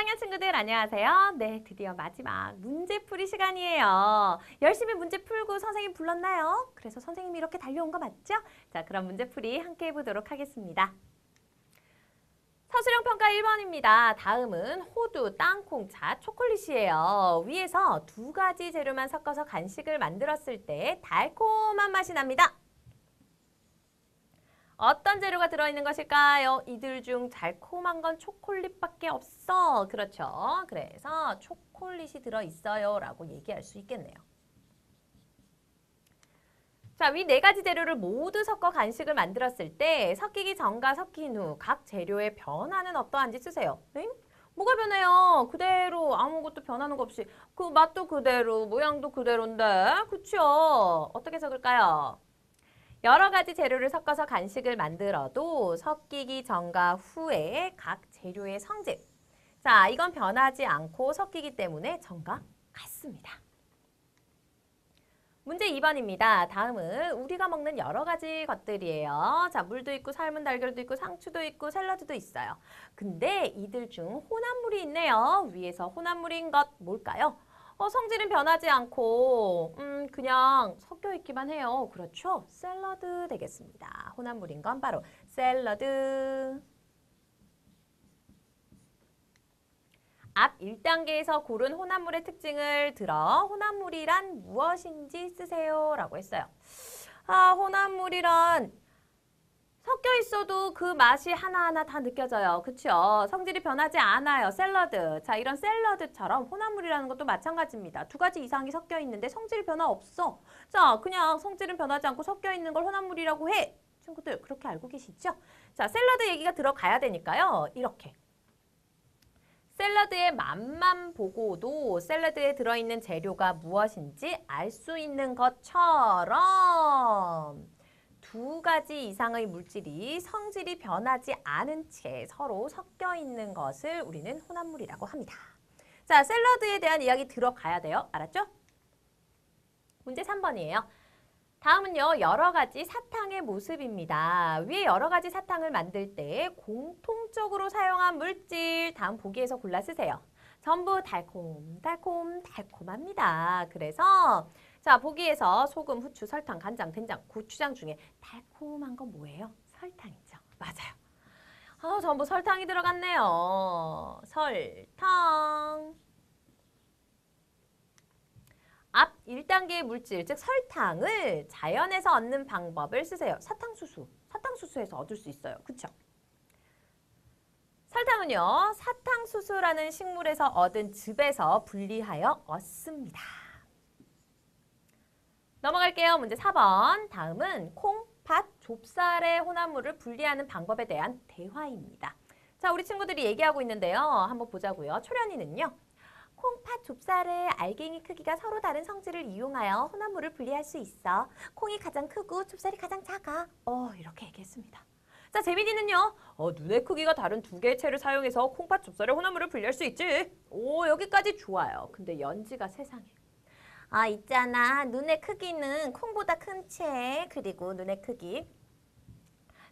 1학년 친구들 안녕하세요. 네, 드디어 마지막 문제풀이 시간이에요. 열심히 문제 풀고 선생님 불렀나요? 그래서 선생님이 이렇게 달려온 거 맞죠? 자, 그럼 문제풀이 함께 해보도록 하겠습니다. 서술형 평가 1번입니다. 다음은 호두, 땅콩차, 초콜릿이에요. 위에서 두 가지 재료만 섞어서 간식을 만들었을 때 달콤한 맛이 납니다. 어떤 재료가 들어있는 것일까요? 이들 중 달콤한 건 초콜릿밖에 없어. 그렇죠. 그래서 초콜릿이 들어있어요 라고 얘기할 수 있겠네요. 자, 위 네 가지 재료를 모두 섞어 간식을 만들었을 때 섞이기 전과 섞인 후 각 재료의 변화는 어떠한지 쓰세요. 응? 뭐가 변해요? 그대로 아무것도 변하는 거 없이 그 맛도 그대로 모양도 그대로인데 그쵸? 어떻게 적을까요? 여러 가지 재료를 섞어서 간식을 만들어도 섞이기 전과 후에 각 재료의 성질. 자, 이건 변하지 않고 섞이기 때문에 전과 같습니다. 문제 2번입니다. 다음은 우리가 먹는 여러 가지 것들이에요. 자, 물도 있고 삶은 달걀도 있고 상추도 있고 샐러드도 있어요. 근데 이들 중 혼합물이 있네요. 위에서 혼합물인 것 뭘까요? 성질은 변하지 않고 그냥 섞여 있기만 해요. 그렇죠? 샐러드 되겠습니다. 혼합물인 건 바로 샐러드. 앞 1단계에서 고른 혼합물의 특징을 들어 혼합물이란 무엇인지 쓰세요 라고 했어요. 혼합물이란 섞여 있어도 그 맛이 하나하나 다 느껴져요. 그쵸? 성질이 변하지 않아요. 샐러드. 자, 이런 샐러드처럼 혼합물이라는 것도 마찬가지입니다. 두 가지 이상이 섞여 있는데 성질 변화 없어. 자, 그냥 성질은 변하지 않고 섞여 있는 걸 혼합물이라고 해. 친구들 그렇게 알고 계시죠? 자, 샐러드 얘기가 들어가야 되니까요. 이렇게. 샐러드의 맛만 보고도 샐러드에 들어있는 재료가 무엇인지 알 수 있는 것처럼 두 가지 이상의 물질이 성질이 변하지 않은 채 서로 섞여 있는 것을 우리는 혼합물이라고 합니다. 자, 샐러드에 대한 이야기 들어가야 돼요. 알았죠? 문제 3번이에요. 다음은요, 여러 가지 사탕의 모습입니다. 위에 여러 가지 사탕을 만들 때 공통적으로 사용한 물질, 다음 보기에서 골라 쓰세요. 전부 달콤합니다. 그래서 자, 보기에서 소금, 후추, 설탕, 간장, 된장, 고추장 중에 달콤한 건 뭐예요? 설탕이죠. 맞아요. 전부 설탕이 들어갔네요. 설탕. 앞 1단계의 물질, 즉 설탕을 자연에서 얻는 방법을 쓰세요. 사탕수수에서 얻을 수 있어요. 그쵸? 설탕은요, 사탕수수라는 식물에서 얻은 즙에서 분리하여 얻습니다. 넘어갈게요. 문제 4번. 다음은 콩, 팥, 좁쌀의 혼합물을 분리하는 방법에 대한 대화입니다. 자, 우리 친구들이 얘기하고 있는데요. 한번 보자고요. 초련이는요. 콩, 팥, 좁쌀의 알갱이 크기가 서로 다른 성질을 이용하여 혼합물을 분리할 수 있어. 콩이 가장 크고 좁쌀이 가장 작아. 이렇게 얘기했습니다. 자, 재민이는요. 눈의 크기가 다른 두 개의 채를 사용해서 콩, 팥, 좁쌀의 혼합물을 분리할 수 있지. 여기까지 좋아요. 근데 연지가 세상에. 있잖아. 눈의 크기는 콩보다 큰 채, 그리고 눈의 크기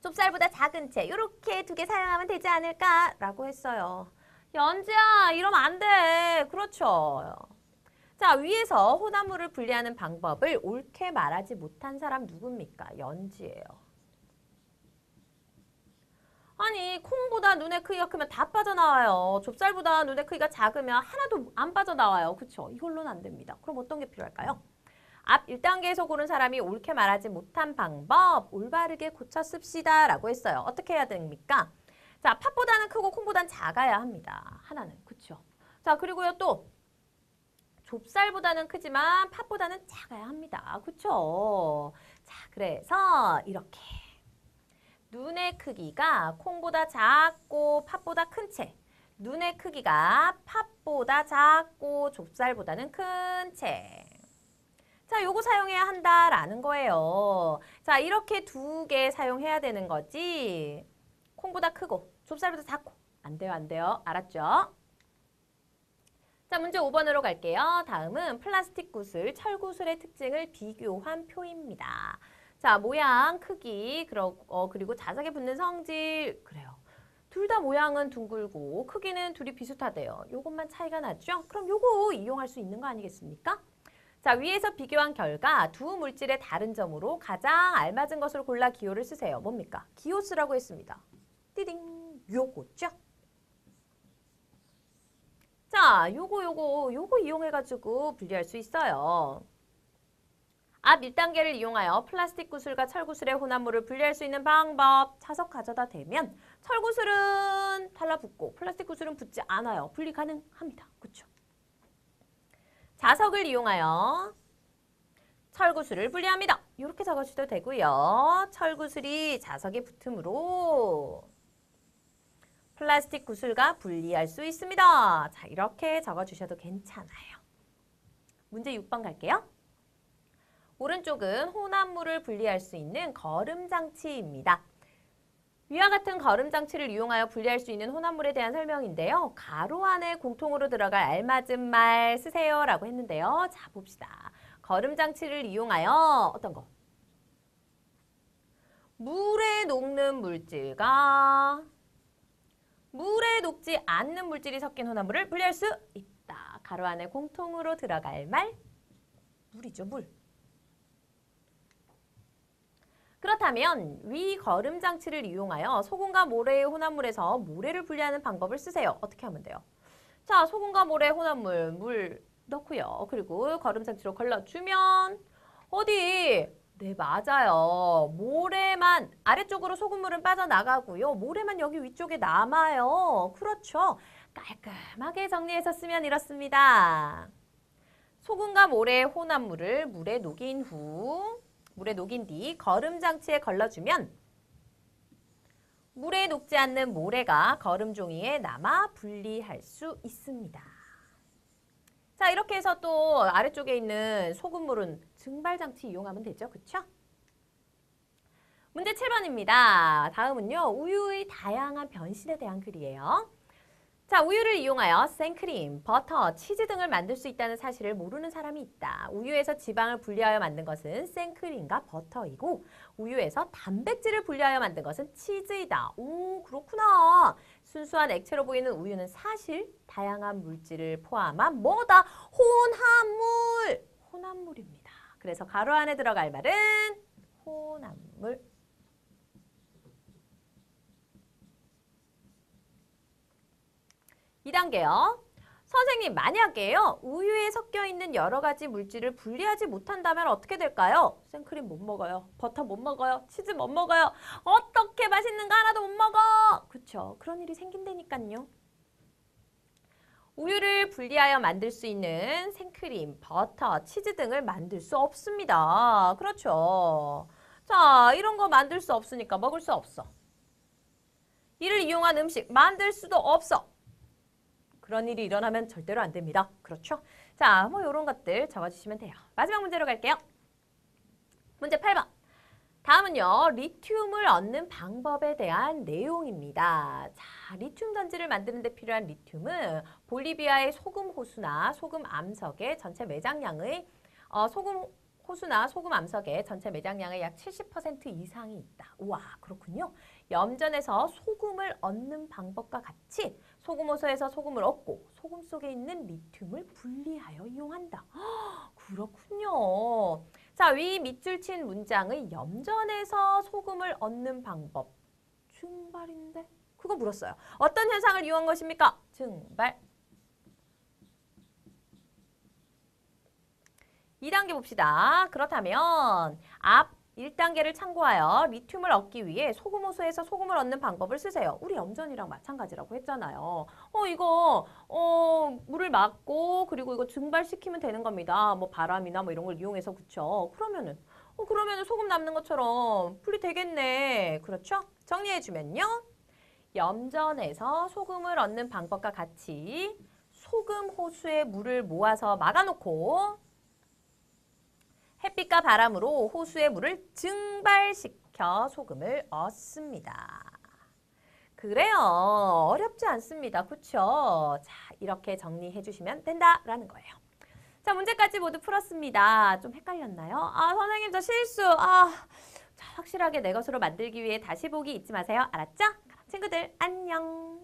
좁쌀보다 작은 채 이렇게 두 개 사용하면 되지 않을까라고 했어요. 연지야, 이러면 안 돼. 그렇죠. 자, 위에서 혼합물을 분리하는 방법을 옳게 말하지 못한 사람 누굽니까? 연지예요. 아니, 콩보다 눈의 크기가 크면 다 빠져나와요. 좁쌀보다 눈의 크기가 작으면 하나도 안 빠져나와요. 그렇죠? 이걸로는 안 됩니다. 그럼 어떤 게 필요할까요? 앞 1단계에서 고른 사람이 옳게 말하지 못한 방법, 올바르게 고쳐 씁시다 라고 했어요. 어떻게 해야 됩니까? 자, 팥보다는 크고 콩보다는 작아야 합니다. 하나는. 그쵸? 자, 그리고요 또 좁쌀보다는 크지만 팥보다는 작아야 합니다. 그쵸? 자, 그래서 이렇게 눈의 크기가 콩보다 작고 팥보다 큰 채. 눈의 크기가 팥보다 작고 좁쌀보다는 큰 채. 자, 요거 사용해야 한다라는 거예요. 자, 이렇게 두 개 사용해야 되는 거지. 콩보다 크고 좁쌀보다 작고 안 돼요, 안 돼요. 알았죠? 자, 문제 5번으로 갈게요. 다음은 플라스틱 구슬, 철구슬의 특징을 비교한 표입니다. 자, 모양, 크기, 그리고 자석에 붙는 성질, 그래요. 둘 다 모양은 둥글고 크기는 둘이 비슷하대요. 요것만 차이가 나죠? 그럼 요거 이용할 수 있는 거 아니겠습니까? 자, 위에서 비교한 결과 두 물질의 다른 점으로 가장 알맞은 것을 골라 기호를 쓰세요. 뭡니까? 기호 쓰라고 했습니다. 띠딩! 요거죠? 자, 요거 이용해가지고 분리할 수 있어요. 앞 1단계를 이용하여 플라스틱 구슬과 철구슬의 혼합물을 분리할 수 있는 방법. 자석 가져다 대면 철구슬은 달라붙고 플라스틱 구슬은 붙지 않아요. 분리 가능합니다. 그렇죠? 자석을 이용하여 철구슬을 분리합니다. 이렇게 적어주셔도 되고요. 철구슬이 자석에 붙으므로 플라스틱 구슬과 분리할 수 있습니다. 자, 이렇게 적어주셔도 괜찮아요. 문제 6번 갈게요. 오른쪽은 혼합물을 분리할 수 있는 거름장치입니다. 위와 같은 거름장치를 이용하여 분리할 수 있는 혼합물에 대한 설명인데요. 가로 안에 공통으로 들어갈 알맞은 말 쓰세요 라고 했는데요. 자, 봅시다. 거름장치를 이용하여 어떤 거? 물에 녹는 물질과 물에 녹지 않는 물질이 섞인 혼합물을 분리할 수 있다. 가로 안에 공통으로 들어갈 말 물이죠, 물. 그렇다면 위 거름장치를 이용하여 소금과 모래의 혼합물에서 모래를 분리하는 방법을 쓰세요. 어떻게 하면 돼요? 자, 소금과 모래 혼합물 물 넣고요. 그리고 거름장치로 걸러주면 어디? 네, 맞아요. 모래만 아래쪽으로 소금물은 빠져나가고요. 모래만 여기 위쪽에 남아요. 그렇죠. 깔끔하게 정리해서 쓰면 이렇습니다. 소금과 모래의 혼합물을 물에 녹인 뒤 거름장치에 걸러주면 물에 녹지 않는 모래가 거름 종이에 남아 분리할 수 있습니다. 자, 이렇게 해서 또 아래쪽에 있는 소금물은 증발장치 이용하면 되죠. 그쵸? 문제 7번입니다. 다음은요. 우유의 다양한 변신에 대한 글이에요. 자, 우유를 이용하여 생크림, 버터, 치즈 등을 만들 수 있다는 사실을 모르는 사람이 있다. 우유에서 지방을 분리하여 만든 것은 생크림과 버터이고 우유에서 단백질을 분리하여 만든 것은 치즈이다. 오, 그렇구나. 순수한 액체로 보이는 우유는 사실 다양한 물질을 포함한 뭐다? 혼합물입니다. 그래서 가로 안에 들어갈 말은 혼합물. 2단계요. 선생님, 만약에요. 우유에 섞여 있는 여러 가지 물질을 분리하지 못한다면 어떻게 될까요? 생크림 못 먹어요. 버터 못 먹어요. 치즈 못 먹어요. 어떻게 맛있는 거 하나도 못 먹어. 그쵸? 그런 일이 생긴다니까요. 우유를 분리하여 만들 수 있는 생크림, 버터, 치즈 등을 만들 수 없습니다. 그렇죠? 자, 이런 거 만들 수 없으니까 먹을 수 없어. 이를 이용한 음식 만들 수도 없어. 그런 일이 일어나면 절대로 안 됩니다. 그렇죠? 자, 뭐 이런 것들 적어주시면 돼요. 마지막 문제로 갈게요. 문제 8번. 다음은요. 리튬을 얻는 방법에 대한 내용입니다. 자, 리튬 전지를 만드는 데 필요한 리튬은 볼리비아의 소금 호수나 소금 암석의 전체 매장량의 호수나 소금 암석의 전체 매장량의 약 70% 이상이 있다. 우와, 그렇군요. 염전에서 소금을 얻는 방법과 같이 소금 호수에서 소금을 얻고 소금 속에 있는 리튬을 분리하여 이용한다. 그렇군요. 자, 위 밑줄 친 문장의 염전에서 소금을 얻는 방법. 증발인데? 그거 물었어요. 어떤 현상을 이용한 것입니까? 증발. 2단계 봅시다. 그렇다면 앞 1단계를 참고하여 리튬을 얻기 위해 소금 호수에서 소금을 얻는 방법을 쓰세요. 우리 염전이랑 마찬가지라고 했잖아요. 이거 물을 막고 그리고 이거 증발시키면 되는 겁니다. 뭐 바람이나 뭐 이런 걸 이용해서. 그쵸? 그러면은 소금 남는 것처럼 분리되겠네. 그렇죠? 정리해주면요. 염전에서 소금을 얻는 방법과 같이 소금 호수에 물을 모아서 막아놓고 햇빛과 바람으로 호수의 물을 증발시켜 소금을 얻습니다. 그래요. 어렵지 않습니다. 그렇죠? 자, 이렇게 정리해 주시면 된다라는 거예요. 자, 문제까지 모두 풀었습니다. 좀 헷갈렸나요? 선생님 저 실수. 자, 확실하게 내 것으로 만들기 위해 다시 보기 잊지 마세요. 알았죠? 그럼 친구들 안녕.